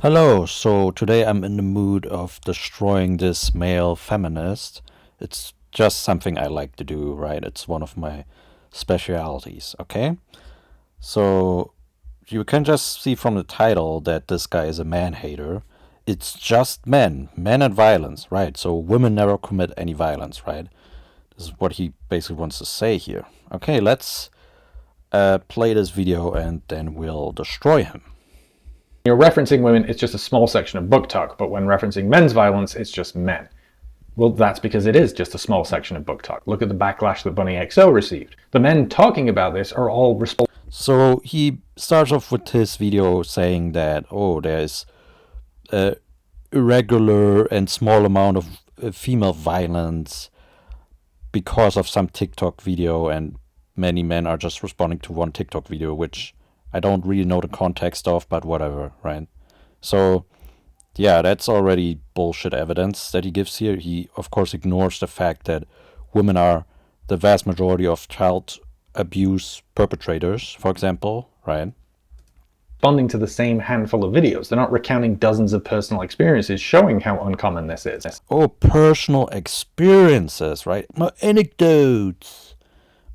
Hello, so today I'm in the mood of destroying this male feminist. It's just something I like to do, right? It's one of my specialities, okay? So you can just see from the title that this guy is a man hater. It's just men and violence, right? So women never commit any violence, right? This is what he basically wants to say here. Okay, let's play this video and then we'll destroy him. You're referencing women, it's just a small section of book talk, but when referencing men's violence, it's just men. Well, that's because it is just a small section of book talk. Look at the backlash that Bunny XO received. The men talking about this are all responsible. So he starts off with his video saying that, oh, there's a irregular and small amount of female violence because of some TikTok video, and many men are just responding to one TikTok video, which I don't really know the context of, but whatever, right? So, yeah, that's already bullshit evidence that he gives here. He, of course, ignores the fact that women are the vast majority of child abuse perpetrators, for example, right? Responding to the same handful of videos. They're not recounting dozens of personal experiences showing how uncommon this is. Oh, personal experiences, right? My anecdotes.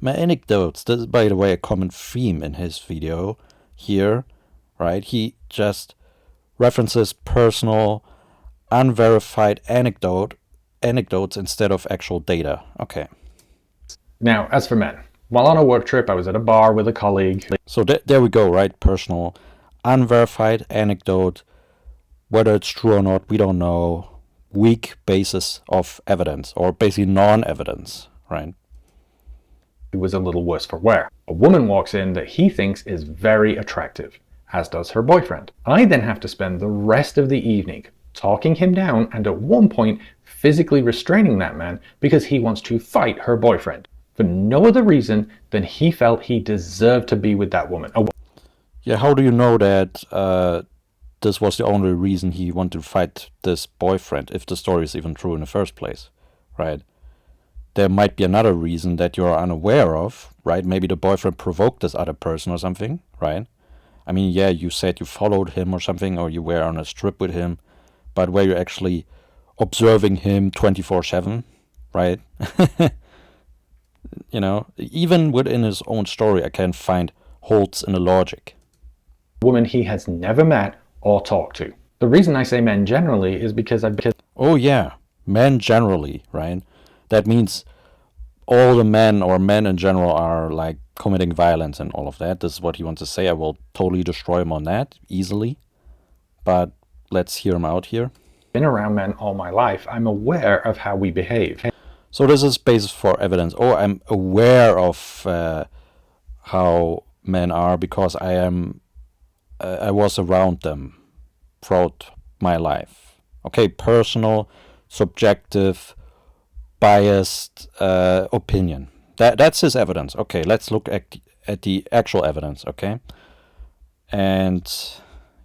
This is, by the way, a common theme in his video here, right? He just references personal, unverified anecdotes instead of actual data. Okay. Now, as for men, while on a work trip, I was at a bar with a colleague. So there we go, right? Personal, unverified anecdote. Whether it's true or not, we don't know. Weak basis of evidence, or basically non-evidence, right? It was a little worse for wear. A woman walks in that he thinks is very attractive, as does her boyfriend. I then have to spend the rest of the evening talking him down and at one point physically restraining that man because he wants to fight her boyfriend for no other reason than he felt he deserved to be with that woman. Yeah, how do you know that this was the only reason he wanted to fight this boyfriend, if the story is even true in the first place, right? There might be another reason that you're unaware of, right? Maybe the boyfriend provoked this other person or something, right? I mean, yeah, you said you followed him or something, or you were on a trip with him, but were you actually observing him 24/7, right? You know, even within his own story, I can't find holes in the logic. Woman he has never met or talked to. The reason I say men generally is because Oh yeah, men generally, right? That means all the men or men in general are like committing violence and all of that. This is what he wants to say. I will totally destroy him on that easily. But let's hear him out here. Been around men all my life. I'm aware of how we behave. So this is basis for evidence. Oh, I'm aware of how men are because I was around them throughout my life. Okay, personal, subjective, biased opinion. That's his evidence. Okay, let's look at the actual evidence. Okay, and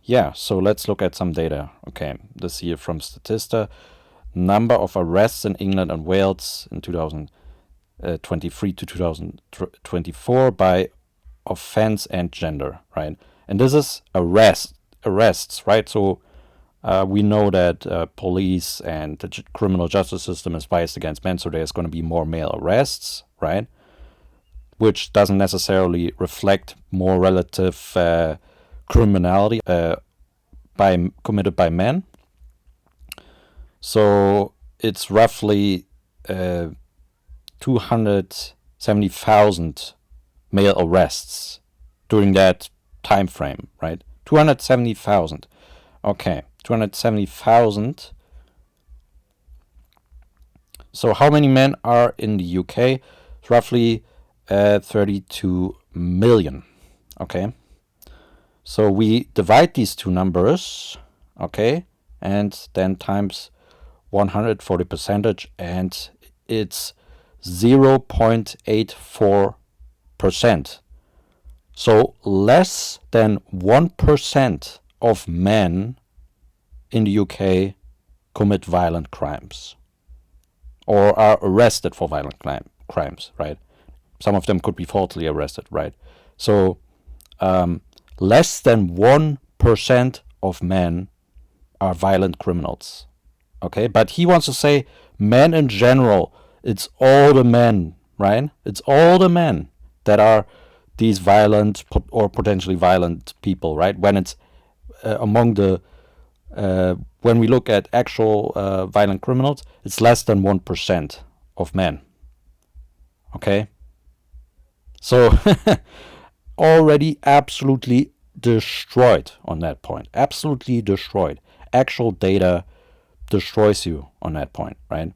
yeah, so let's look at some data. Okay, this here from Statista: number of arrests in England and Wales in 2023 to 2024 by offense and gender, right? And this is arrests, right? So we know that police and the criminal justice system is biased against men, so there's going to be more male arrests, right? Which doesn't necessarily reflect more relative criminality committed by men. So it's roughly 270,000 male arrests during that time frame, right? 270,000. Okay, 270,000. So how many men are in the UK? It's roughly 32 million. Okay. So we divide these two numbers, okay, and then times 100 for the percentage, and it's 0.84%. So less than 1% of men in the UK commit violent crimes or are arrested for violent crimes, right? Some of them could be falsely arrested, right? So less than 1% of men are violent criminals. Okay, but he wants to say men in general, it's all the men, right? It's all the men that are these violent or potentially violent people, right? When it's among the when we look at actual violent criminals, it's less than 1% of men. Okay? So already absolutely destroyed on that point. Absolutely destroyed. Actual data destroys you on that point, right?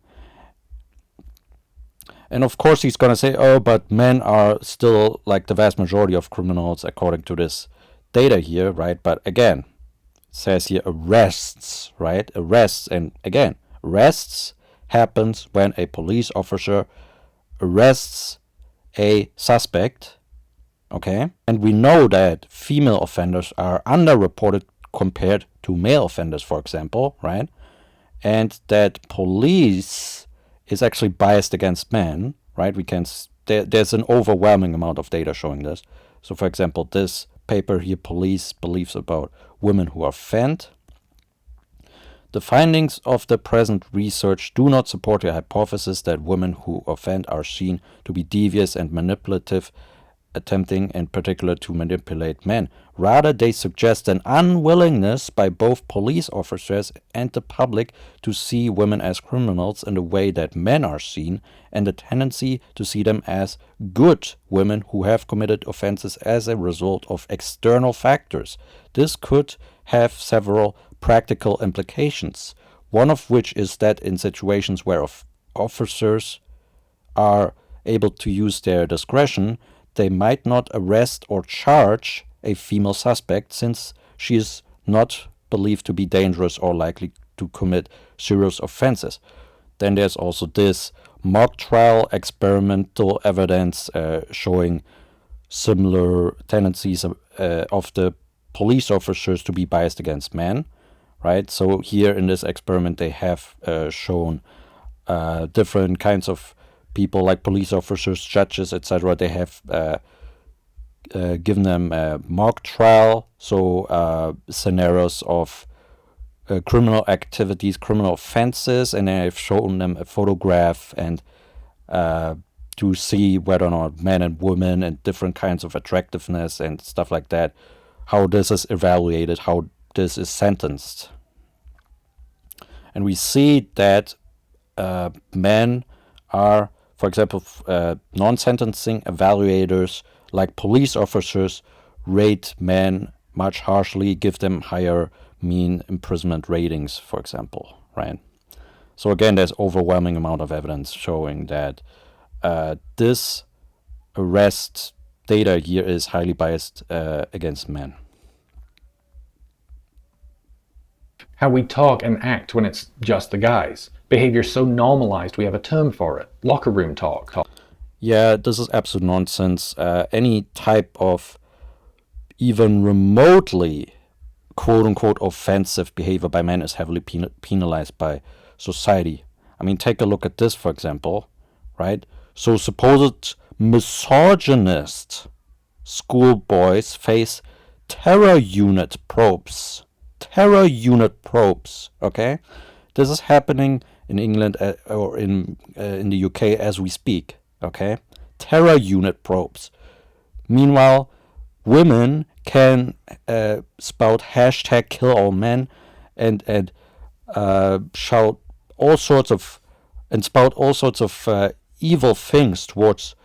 And of course he's going to say, oh, but men are still like the vast majority of criminals according to this data here, right? But again, it says here arrests, right? Arrests. And again, arrests happens when a police officer arrests a suspect, okay? And we know that female offenders are underreported compared to male offenders, for example, right? And that police is actually biased against men, right? We can there's an overwhelming amount of data showing this. So, for example, this paper here, police beliefs about women who offend. The findings of the present research do not support the hypothesis that women who offend are seen to be devious and manipulative, attempting in particular to manipulate men. Rather, they suggest an unwillingness by both police officers and the public to see women as criminals in the way that men are seen, and a tendency to see them as good women who have committed offenses as a result of external factors. This could have several practical implications, one of which is that in situations where officers are able to use their discretion, they might not arrest or charge a female suspect since she is not believed to be dangerous or likely to commit serious offenses. Then there's also this mock trial experimental evidence showing similar tendencies of the police officers to be biased against men, right? So here in this experiment they have shown different kinds of people like police officers, judges, etc. They have given them a mock trial, so scenarios of criminal activities, criminal offenses, and I've shown them a photograph and to see whether or not men and women and different kinds of attractiveness and stuff like that, how this is evaluated, how this is sentenced. And we see that men are, for example, non-sentencing evaluators like police officers rate men much harshly, give them higher mean imprisonment ratings, for example, right? So again, there's overwhelming amount of evidence showing that this arrest data here is highly biased against men. How we talk and act when it's just the guys. Behavior so normalized we have a term for it. Locker room talk. Yeah, this is absolute nonsense. Any type of even remotely quote-unquote offensive behavior by men is heavily penalized by society. I mean, take a look at this, for example, right? So supposed misogynist schoolboys face terror unit probes. Terror unit probes, okay? This is happening in England or in the UK as we speak, okay? Terror unit probes. Meanwhile, women can spout hashtag kill all men and shout all sorts of and spout all sorts of evil things towards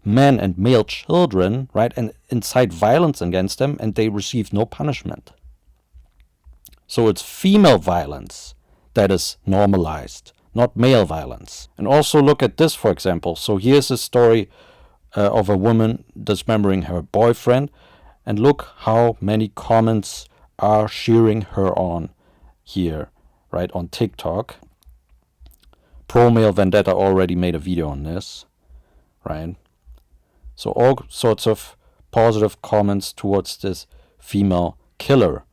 men and male children, right? And incite violence against them, and they receive no punishment. So it's female violence that is normalized, not male violence. And also look at this, for example. So here's a story of a woman dismembering her boyfriend, and look how many comments are cheering her on here, right, on TikTok. Pro Male Vendetta already made a video on this, right? So all sorts of positive comments towards this female killer.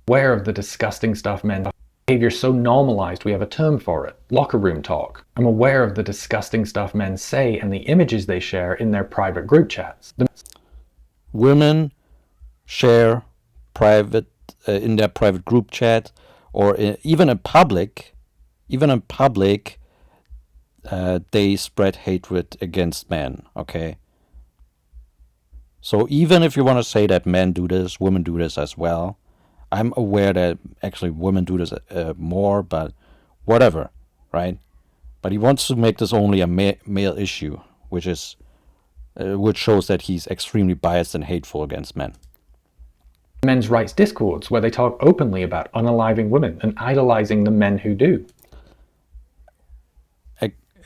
Aware of the disgusting stuff men. Behavior so normalized we have a term for it. Locker room talk. I'm aware of the disgusting stuff men say and the images they share in their private group chats. Women share private in their private group chat, or even in public, they spread hatred against men. Okay. So even if you want to say that men do this, women do this as well. I'm aware that actually women do this more, but whatever, right? But he wants to make this only a male issue, which shows that he's extremely biased and hateful against men. Men's rights discords where they talk openly about unaliving women and idolizing the men who do.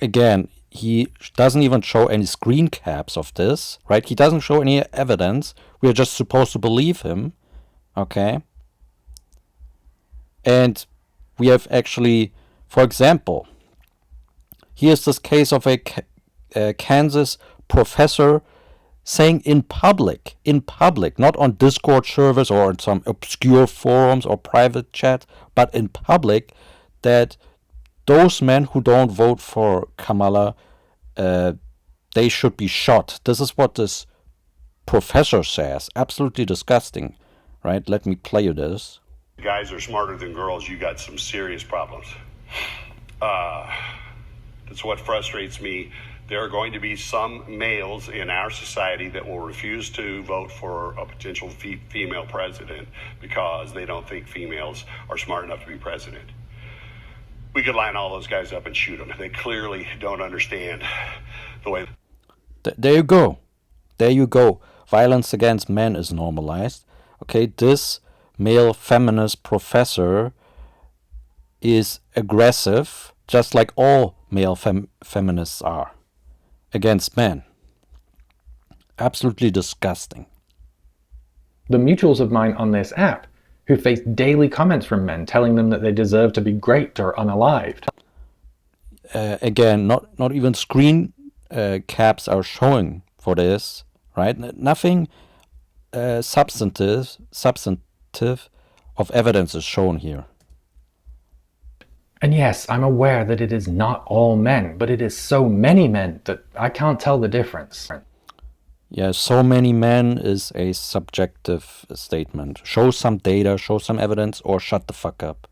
Again, he doesn't even show any screen caps of this, right? He doesn't show any evidence. We are just supposed to believe him, okay? And we have actually, for example, here's this case of a Kansas professor saying in public, not on Discord servers or in some obscure forums or private chat, but in public, that those men who don't vote for Kamala, they should be shot. This is what this professor says. Absolutely disgusting, right? Let me play you this. Guys are smarter than girls. You got some serious problems. That's what frustrates me. There are going to be some males in our society that will refuse to vote for a potential female president because they don't think females are smart enough to be president. We could line all those guys up and shoot them. They clearly don't understand the way. There you go. There you go. Violence against men is normalized. Okay, this male feminist professor is aggressive, just like all male feminists are, against men. Absolutely disgusting. The mutuals of mine on this app who face daily comments from men telling them that they deserve to be great or unalived. Again, not even screen caps are showing for this, right? Nothing substantive of evidence is shown here. And yes, I'm aware that it is not all men, but it is so many men that I can't tell the difference. Yeah, so many men is a subjective statement. Show some data, show some evidence, or shut the fuck up.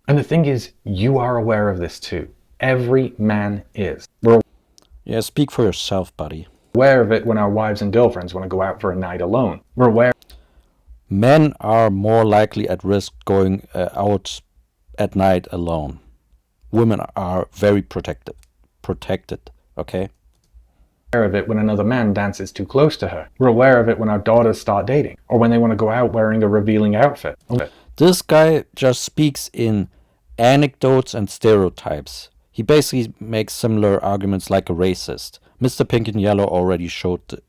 And the thing is, you are aware of this too. Every man is. Yeah, speak for yourself, buddy. Aware of it when our wives and girlfriends want to go out for a night alone. We're aware. Men are more likely at risk going out at night alone. Women are very protected, okay? Aware of it when another man dances too close to her. We're aware of it when our daughters start dating, or when they want to go out wearing a revealing outfit. This guy just speaks in anecdotes and stereotypes. He basically makes similar arguments like a racist. Mr. Pink and Yellow already showed,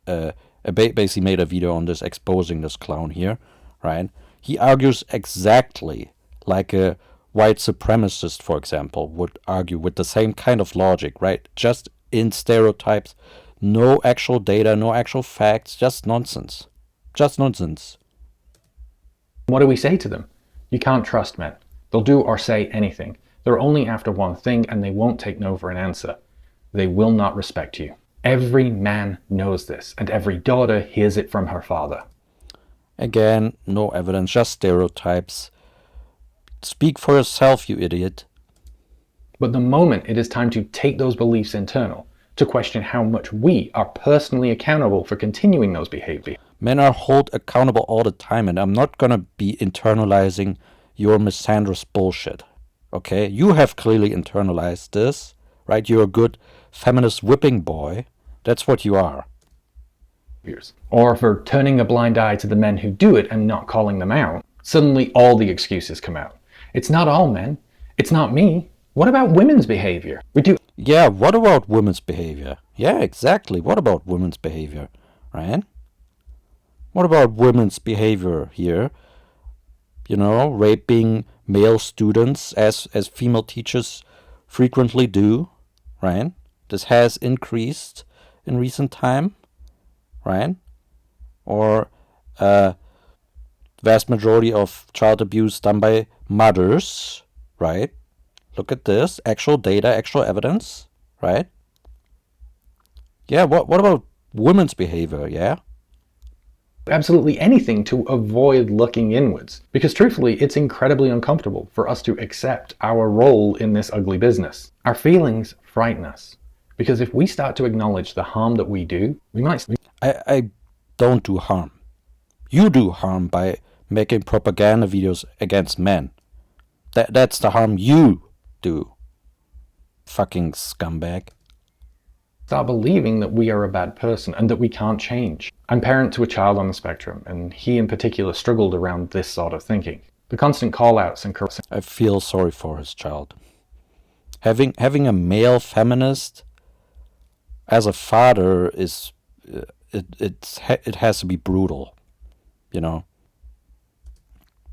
basically made a video on this, exposing this clown here, right? He argues exactly like a white supremacist, for example, would argue with the same kind of logic, right? Just in stereotypes. No actual data, no actual facts, just nonsense. Just nonsense. What do we say to them? You can't trust men. They'll do or say anything. They're only after one thing and they won't take no for an answer. They will not respect you. Every man knows this, and every daughter hears it from her father. Again, no evidence, just stereotypes. Speak for yourself, you idiot. But the moment it is time to take those beliefs internal, to question how much we are personally accountable for continuing those behaviors. Men are held accountable all the time, and I'm not gonna be internalizing your misandrous bullshit. Okay? You have clearly internalized this, right? You're a good feminist whipping boy. That's what you are. Or for turning a blind eye to the men who do it and not calling them out. Suddenly all the excuses come out. It's not all men. It's not me. What about women's behavior? Yeah, what about women's behavior? Yeah, exactly. What about women's behavior, right? What about women's behavior here? You know, raping male students as female teachers frequently do, right? This has increased in recent time, right? Or vast majority of child abuse done by mothers, right? Look at this. Actual data, actual evidence, right? Yeah, what about women's behavior, yeah? absolutely anything to avoid looking inwards. Because truthfully, it's incredibly uncomfortable for us to accept our role in this ugly business. Our feelings frighten us. Because if we start to acknowledge the harm that we do, we might... I don't do harm. You do harm by making propaganda videos against men. That's the harm you do. Fucking scumbag. Start believing that we are a bad person and that we can't change. I'm parent to a child on the spectrum, and he in particular struggled around this sort of thinking. The constant call-outs and correction. I feel sorry for his child. Having a male feminist as a father is it has to be brutal, you know.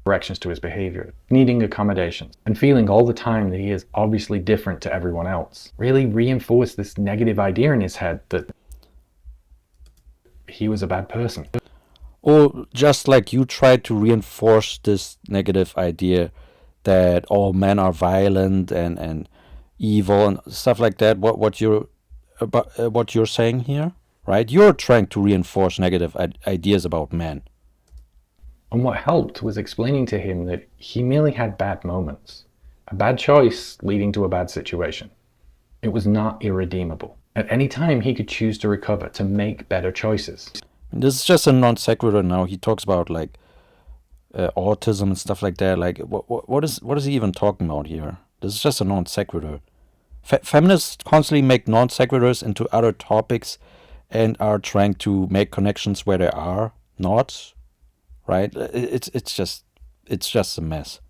Corrections to his behavior, needing accommodations, and feeling all the time that he is obviously different to everyone else, really reinforced this negative idea in his head that he was a bad person. Or just like you tried to reinforce this negative idea that all men are violent and evil and stuff like that. What you're saying here, right? You're trying to reinforce negative ideas about men. And what helped was explaining to him that he merely had bad moments, a bad choice leading to a bad situation. It was not irredeemable. At any time he could choose to recover, to make better choices. This is just a non sequitur now. He talks about like autism and stuff like that. Like what is he even talking about here? This is just a non sequitur. Feminists constantly make non sequiturs into other topics and are trying to make connections where there are not. Right? It's just a mess.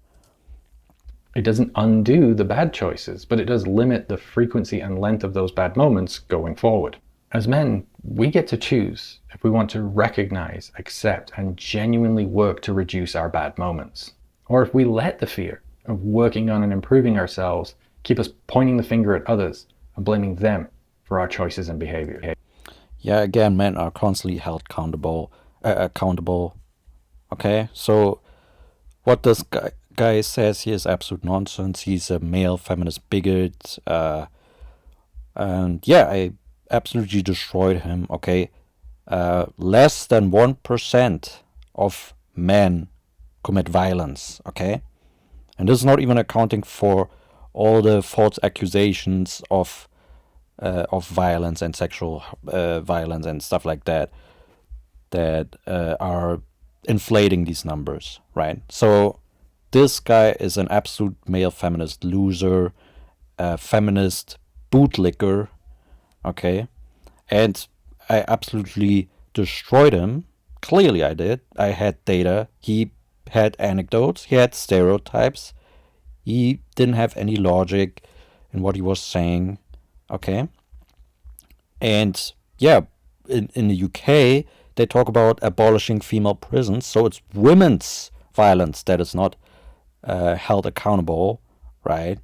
It doesn't undo the bad choices, but it does limit the frequency and length of those bad moments going forward. As men, we get to choose if we want to recognize, accept, and genuinely work to reduce our bad moments. Or if we let the fear of working on and improving ourselves keep us pointing the finger at others and blaming them for our choices and behavior. Yeah, again, men are constantly held accountable. Okay, so what this guy says here is absolute nonsense. He's a male feminist bigot. And yeah, I absolutely destroyed him. Okay, less than 1% of men commit violence. Okay, and this is not even accounting for all the false accusations of violence and sexual violence and stuff like that are inflating these numbers, right? So this guy is an absolute male feminist loser, feminist bootlicker, okay? And I absolutely destroyed him. Clearly I did. I had data. He had anecdotes. He had stereotypes. He didn't have any logic in what he was saying, okay? And yeah, in the UK, they talk about abolishing female prisons, so it's women's violence that is not held accountable, right?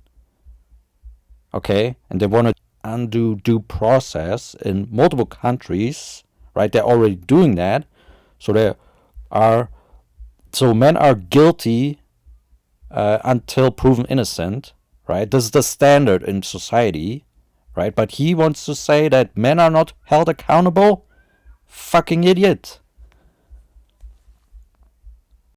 Okay, and they want to undo due process in multiple countries, right? They're already doing that, so men are guilty until proven innocent, right? This is the standard in society, right? But he wants to say that men are not held accountable. Fucking idiot.